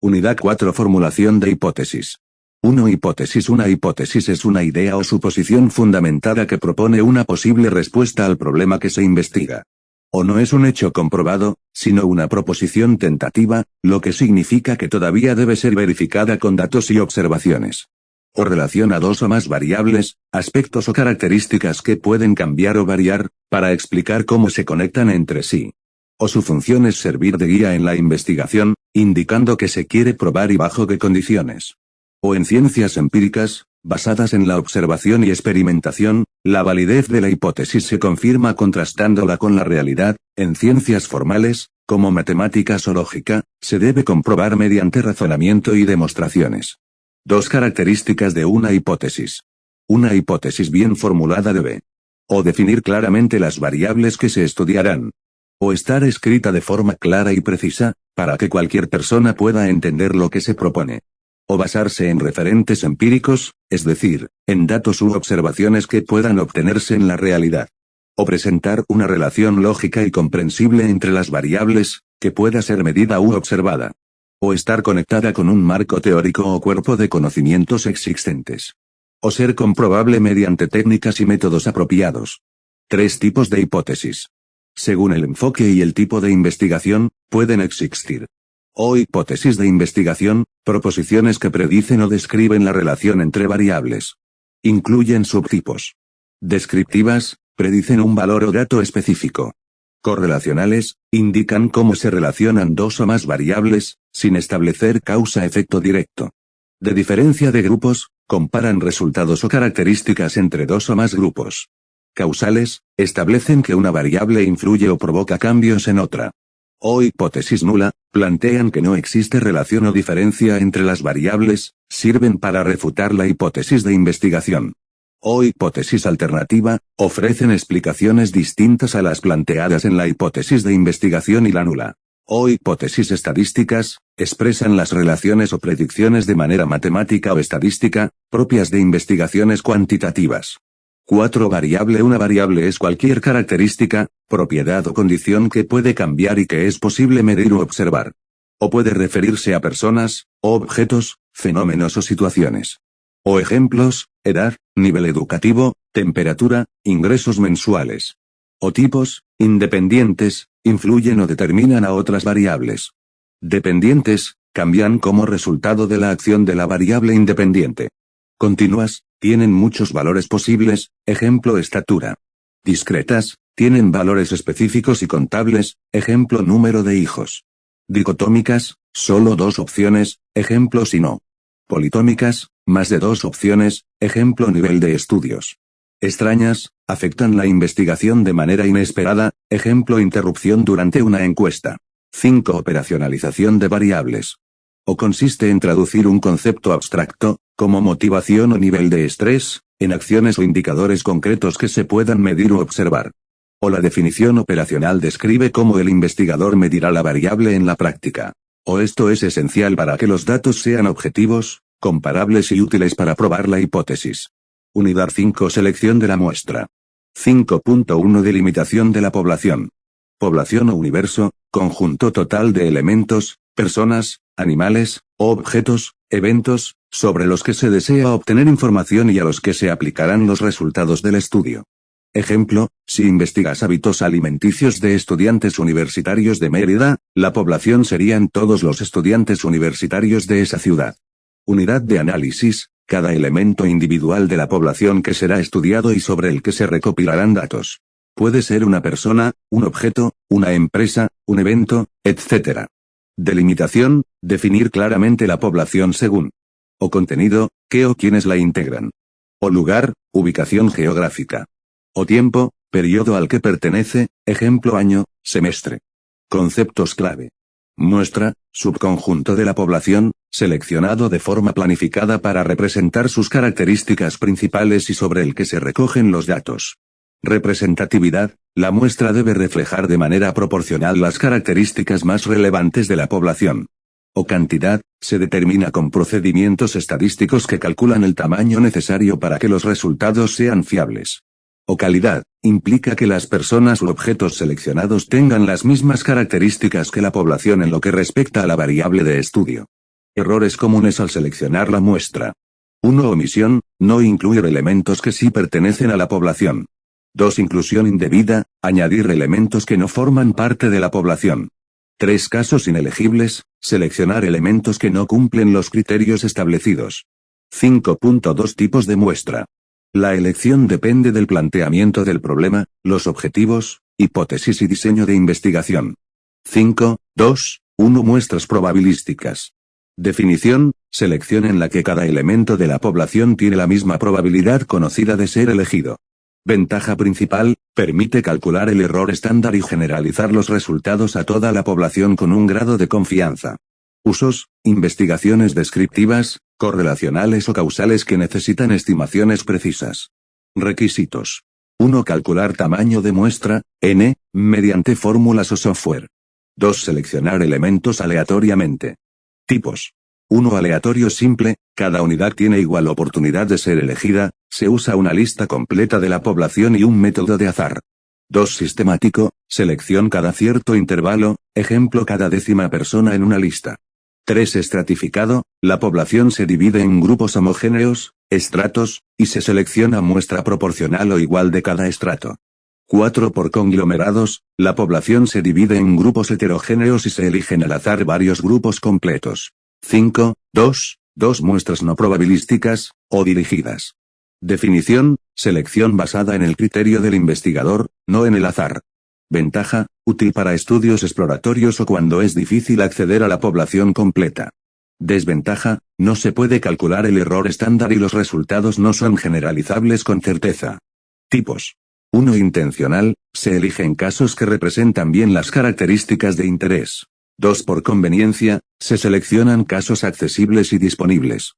Unidad 4. Formulación de hipótesis. 1. Hipótesis. Una hipótesis es una idea o suposición fundamentada que propone una posible respuesta al problema que se investiga. O no es un hecho comprobado, sino una proposición tentativa, lo que significa que todavía debe ser verificada con datos y observaciones. O relaciona dos o más variables, aspectos o características que pueden cambiar o variar, para explicar cómo se conectan entre sí. O su función es servir de guía en la investigación, indicando qué se quiere probar y bajo qué condiciones. O en ciencias empíricas, basadas en la observación y experimentación, la validez de la hipótesis se confirma contrastándola con la realidad. En ciencias formales, como matemáticas o lógica, se debe comprobar mediante razonamiento y demostraciones. Dos características de una hipótesis. Una hipótesis bien formulada debe o definir claramente las variables que se estudiarán, o estar escrita de forma clara y precisa, para que cualquier persona pueda entender lo que se propone. O basarse en referentes empíricos, es decir, en datos u observaciones que puedan obtenerse en la realidad. O presentar una relación lógica y comprensible entre las variables, que pueda ser medida u observada. O estar conectada con un marco teórico o cuerpo de conocimientos existentes. O ser comprobable mediante técnicas y métodos apropiados. 3 tipos de hipótesis. Según el enfoque y el tipo de investigación, pueden existir. O hipótesis de investigación, proposiciones que predicen o describen la relación entre variables. Incluyen subtipos. Descriptivas, predicen un valor o dato específico. Correlacionales, indican cómo se relacionan dos o más variables, sin establecer causa-efecto directo. De diferencia de grupos, comparan resultados o características entre dos o más grupos. Causales, establecen que una variable influye o provoca cambios en otra. O hipótesis nula, plantean que no existe relación o diferencia entre las variables, sirven para refutar la hipótesis de investigación. O hipótesis alternativa, ofrecen explicaciones distintas a las planteadas en la hipótesis de investigación y la nula. O hipótesis estadísticas, expresan las relaciones o predicciones de manera matemática o estadística, propias de investigaciones cuantitativas. 4. Variable. Una variable es cualquier característica, propiedad o condición que puede cambiar y que es posible medir o observar. O puede referirse a personas, objetos, fenómenos o situaciones. O ejemplos, edad, nivel educativo, temperatura, ingresos mensuales. O tipos, independientes, influyen o determinan a otras variables. Dependientes, cambian como resultado de la acción de la variable independiente. Continuas, tienen muchos valores posibles, ejemplo estatura. Discretas, tienen valores específicos y contables, ejemplo número de hijos. Dicotómicas, solo dos opciones, ejemplo si no. Politómicas, más de dos opciones, ejemplo nivel de estudios. Extrañas, afectan la investigación de manera inesperada, ejemplo interrupción durante una encuesta. 5. Operacionalización de variables. O consiste en traducir un concepto abstracto, como motivación o nivel de estrés, en acciones o indicadores concretos que se puedan medir o observar. O la definición operacional describe cómo el investigador medirá la variable en la práctica. O esto es esencial para que los datos sean objetivos, comparables y útiles para probar la hipótesis. Unidad 5. Selección de la muestra. 5.1 Delimitación de la población. Población o universo, conjunto total de elementos, personas, animales, objetos, eventos, sobre los que se desea obtener información y a los que se aplicarán los resultados del estudio. Ejemplo, si investigas hábitos alimenticios de estudiantes universitarios de Mérida, la población serían todos los estudiantes universitarios de esa ciudad. Unidad de análisis, cada elemento individual de la población que será estudiado y sobre el que se recopilarán datos. Puede ser una persona, un objeto, una empresa, un evento, etc. Delimitación, definir claramente la población según. O contenido, qué o quiénes la integran. O lugar, ubicación geográfica. O tiempo, periodo al que pertenece, ejemplo año, semestre. Conceptos clave. Muestra, subconjunto de la población, seleccionado de forma planificada para representar sus características principales y sobre el que se recogen los datos. Representatividad, la muestra debe reflejar de manera proporcional las características más relevantes de la población. O cantidad, se determina con procedimientos estadísticos que calculan el tamaño necesario para que los resultados sean fiables. O calidad, implica que las personas u objetos seleccionados tengan las mismas características que la población en lo que respecta a la variable de estudio. Errores comunes al seleccionar la muestra. 1. Omisión, no incluir elementos que sí pertenecen a la población. 2. Inclusión indebida, añadir elementos que no forman parte de la población. 3. Casos inelegibles, seleccionar elementos que no cumplen los criterios establecidos. 5.2 Tipos de muestra. La elección depende del planteamiento del problema, los objetivos, hipótesis y diseño de investigación. 5.2.1 Muestras probabilísticas. Definición, selección en la que cada elemento de la población tiene la misma probabilidad conocida de ser elegido. Ventaja principal, permite calcular el error estándar y generalizar los resultados a toda la población con un grado de confianza. Usos, investigaciones descriptivas, correlacionales o causales que necesitan estimaciones precisas. Requisitos. 1. Calcular tamaño de muestra, n, mediante fórmulas o software. 2. Seleccionar elementos aleatoriamente. Tipos. 1. Aleatorio simple, cada unidad tiene igual oportunidad de ser elegida, se usa una lista completa de la población y un método de azar. 2. Sistemático, selección cada cierto intervalo, ejemplo cada décima persona en una lista. 3. Estratificado, la población se divide en grupos homogéneos, estratos, y se selecciona muestra proporcional o igual de cada estrato. 4. Por conglomerados, la población se divide en grupos heterogéneos y se eligen al azar varios grupos completos. 5.2 Muestras no probabilísticas, o dirigidas. Definición, selección basada en el criterio del investigador, no en el azar. Ventaja, útil para estudios exploratorios o cuando es difícil acceder a la población completa. Desventaja, no se puede calcular el error estándar y los resultados no son generalizables con certeza. Tipos. 1. Intencional, se eligen casos que representan bien las características de interés. 2. Por conveniencia, se seleccionan casos accesibles y disponibles.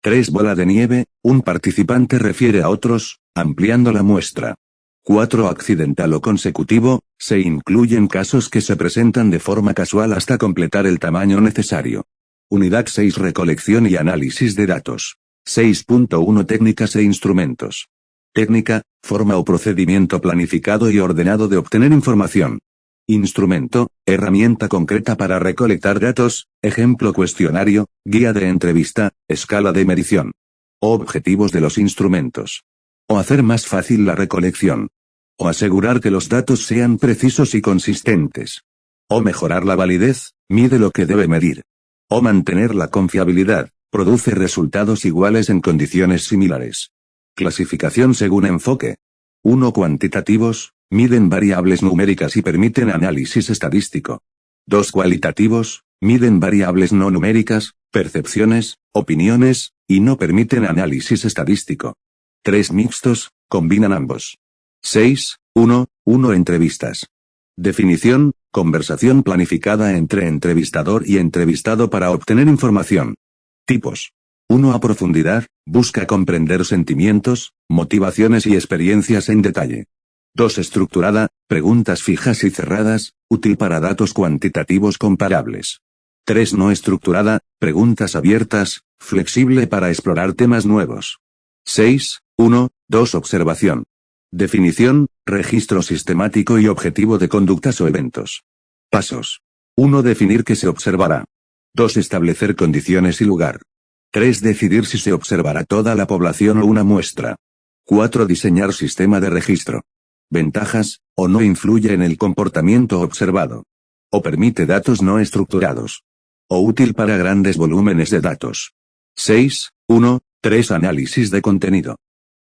3. Bola de nieve, un participante refiere a otros, ampliando la muestra. 4. Accidental o consecutivo, se incluyen casos que se presentan de forma casual hasta completar el tamaño necesario. Unidad 6. Recolección y análisis de datos. 6.1 Técnicas e instrumentos. Técnica, forma o procedimiento planificado y ordenado de obtener información. Instrumento, herramienta concreta para recolectar datos, ejemplo cuestionario, guía de entrevista, escala de medición. Objetivos de los instrumentos. O hacer más fácil la recolección. O asegurar que los datos sean precisos y consistentes. O mejorar la validez, mide lo que debe medir. O mantener la confiabilidad, produce resultados iguales en condiciones similares. Clasificación según enfoque. 1. Cuantitativos, miden variables numéricas y permiten análisis estadístico. 2. Cualitativos, miden variables no numéricas, percepciones, opiniones, y no permiten análisis estadístico. 3. Mixtos, combinan ambos. 6.1 Entrevistas. Definición, conversación planificada entre entrevistador y entrevistado para obtener información. Tipos. 1. A profundidad, busca comprender sentimientos, motivaciones y experiencias en detalle. 2. Estructurada, preguntas fijas y cerradas, útil para datos cuantitativos comparables. 3. No estructurada, preguntas abiertas, flexible para explorar temas nuevos. 6.1.2 Observación. Definición, registro sistemático y objetivo de conductas o eventos. Pasos. 1. Definir qué se observará. 2. Establecer condiciones y lugar. 3. Decidir si se observará toda la población o una muestra. 4. Diseñar sistema de registro. Ventajas, o no influye en el comportamiento observado. O permite datos no estructurados. O útil para grandes volúmenes de datos. 6.1.3 Análisis de contenido.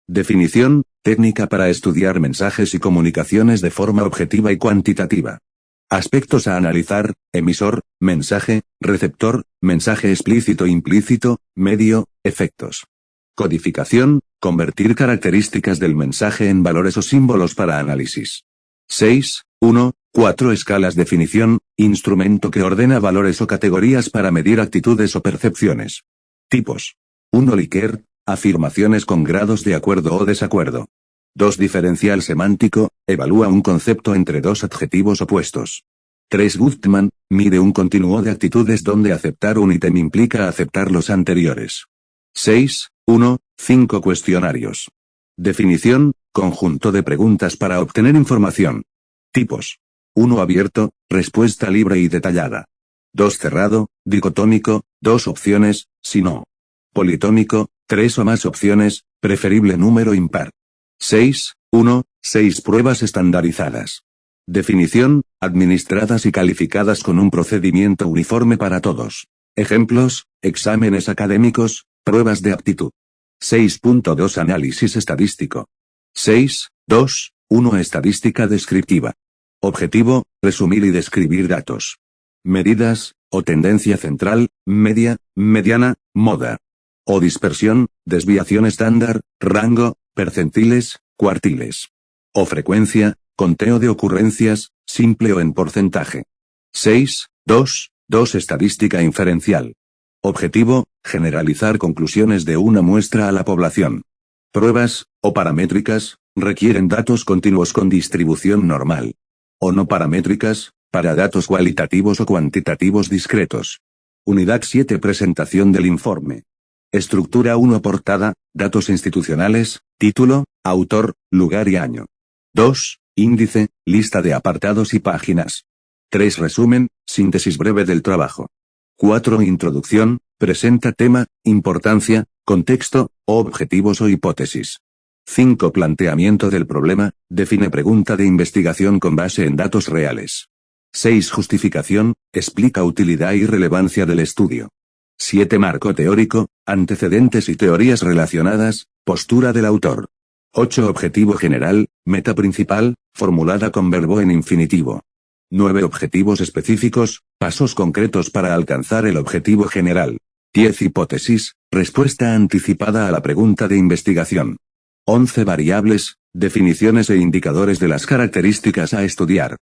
Definición, técnica para estudiar mensajes y comunicaciones de forma objetiva y cuantitativa. Aspectos a analizar: emisor, mensaje, receptor, mensaje explícito e implícito, medio, efectos. Codificación, convertir características del mensaje en valores o símbolos para análisis. 6.1.4 Escalas. Definición, instrumento que ordena valores o categorías para medir actitudes o percepciones. Tipos. 1. Likert, afirmaciones con grados de acuerdo o desacuerdo. 2. Diferencial semántico, evalúa un concepto entre dos adjetivos opuestos. 3. Gutmann, mide un continuo de actitudes donde aceptar un ítem implica aceptar los anteriores. 6.1.5 Cuestionarios. Definición, conjunto de preguntas para obtener información. Tipos. 1. Abierto, respuesta libre y detallada. 2 cerrado, dicotómico, 2 opciones, si no. Politómico, 3 o más opciones, preferible número impar. 6, 1, 6 pruebas estandarizadas. Definición, administradas y calificadas con un procedimiento uniforme para todos. Ejemplos, exámenes académicos, pruebas de aptitud. 6.2 Análisis estadístico. 6, 2, 1 Estadística descriptiva. Objetivo, resumir y describir datos. Medidas, o tendencia central, media, mediana, moda. O dispersión, desviación estándar, rango, percentiles, cuartiles. O frecuencia, conteo de ocurrencias, simple o en porcentaje. 6, 2, 2 Estadística inferencial. Objetivo, generalizar conclusiones de una muestra a la población. Pruebas, o paramétricas, requieren datos continuos con distribución normal. O no paramétricas, para datos cualitativos o cuantitativos discretos. Unidad 7 Presentación del informe. Estructura 1 Portada, datos institucionales, título, autor, lugar y año. 2. Índice, lista de apartados y páginas. 3. Resumen, síntesis breve del trabajo. 4. Introducción, presenta tema, importancia, contexto, objetivos o hipótesis. 5. Planteamiento del problema, define pregunta de investigación con base en datos reales. 6. Justificación, explica utilidad y relevancia del estudio. 7. Marco teórico, antecedentes y teorías relacionadas, postura del autor. 8. Objetivo general, meta principal, formulada con verbo en infinitivo. 9. Objetivos específicos, pasos concretos para alcanzar el objetivo general. 10. Hipótesis, respuesta anticipada a la pregunta de investigación. 11. Variables, definiciones e indicadores de las características a estudiar.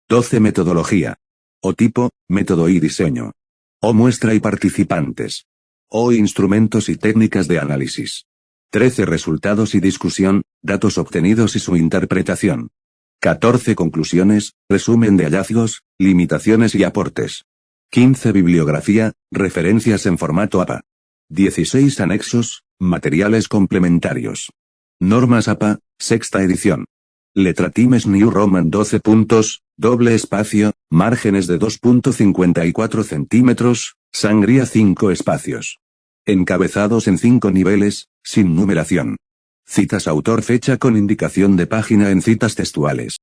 12. Metodología. O tipo, método y diseño. O muestra y participantes. O instrumentos y técnicas de análisis. 13. Resultados y discusión, datos obtenidos y su interpretación. 14. Conclusiones, resumen de hallazgos, limitaciones y aportes. 15. Bibliografía, referencias en formato APA. 16. Anexos, materiales complementarios. Normas APA, sexta edición. Letra Times New Roman 12 puntos, doble espacio, márgenes de 2.54 centímetros, sangría 5 espacios. Encabezados en 5 niveles, sin numeración. Citas autor fecha con indicación de página en citas textuales.